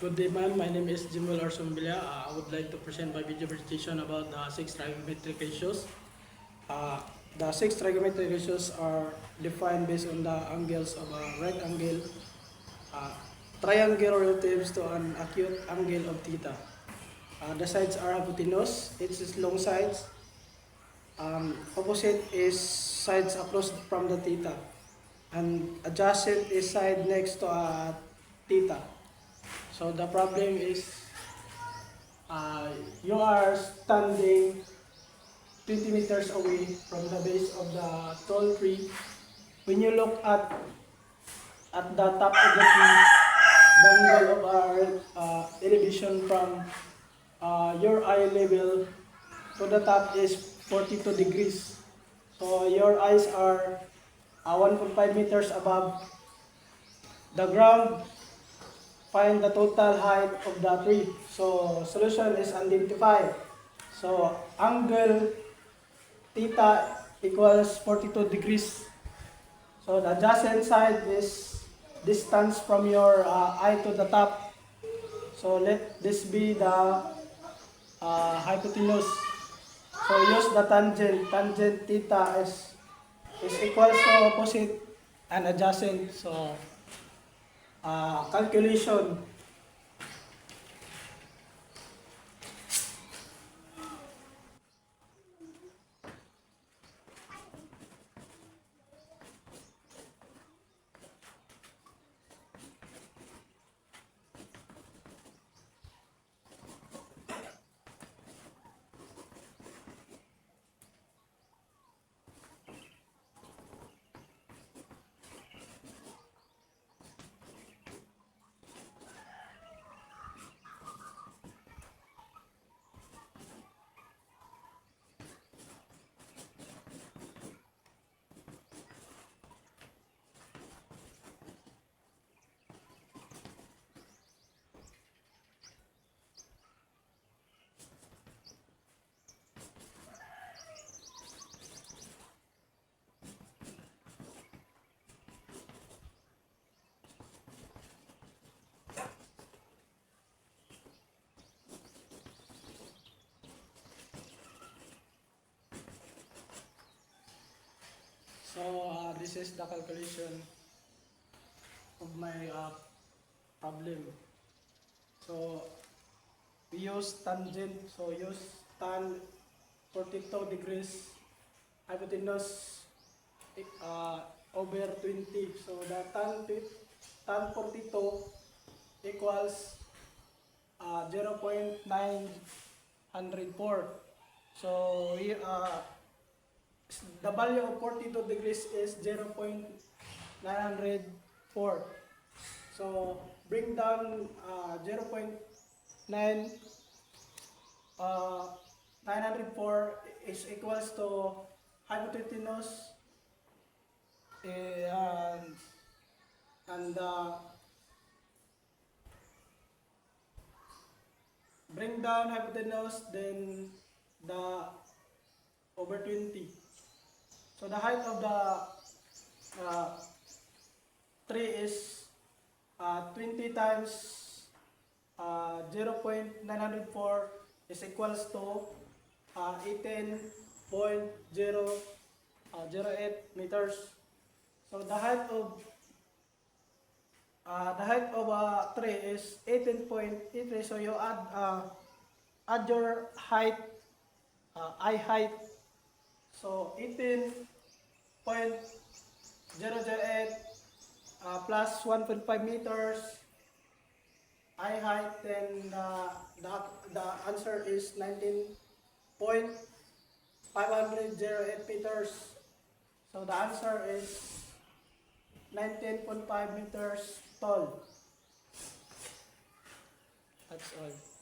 Good day, ma'am. My name is Jimwell Arsombilla. I would like to present my video presentation about the six trigonometric ratios. The six trigonometric ratios are defined based on the angles of a right angle, uh, triangle relatives to an acute angle of theta. The sides are hypotenuse, it is long sides. Opposite is sides across from the theta. And adjacent is side next to a theta. So the problem is you are standing 20 meters away from the base of the tall tree. When you look at the top of the tree, the angle of our elevation from your eye level to the top is 42 degrees. So your eyes are 1.5 meters above the ground. Find the total height of the tree. So solution is identified. So angle theta equals 42 degrees. So the adjacent side is distance from your eye to the top. So let this be the hypotenuse. So use the tangent. Tangent theta is equals to opposite and adjacent. So calculation. So this is the calculation of my problem. So we use tangent. So use tan 42 degrees hypotenuse over 20. So the tan 42 equals 0.904. So we the value of 42 degrees is 0.904. So bring down 904 is equals to hypotenuse and bring down hypotenuse, then the over 20. So the height of the tree is 20 times 0.904 is equals to 18.008 meters. So the height of a tree is 18.83. So you add your height, eye height. So 18.008 plus 1.5 meters eye height, then the answer is 19.508 meters. So the answer is 19.5 meters tall. That's all.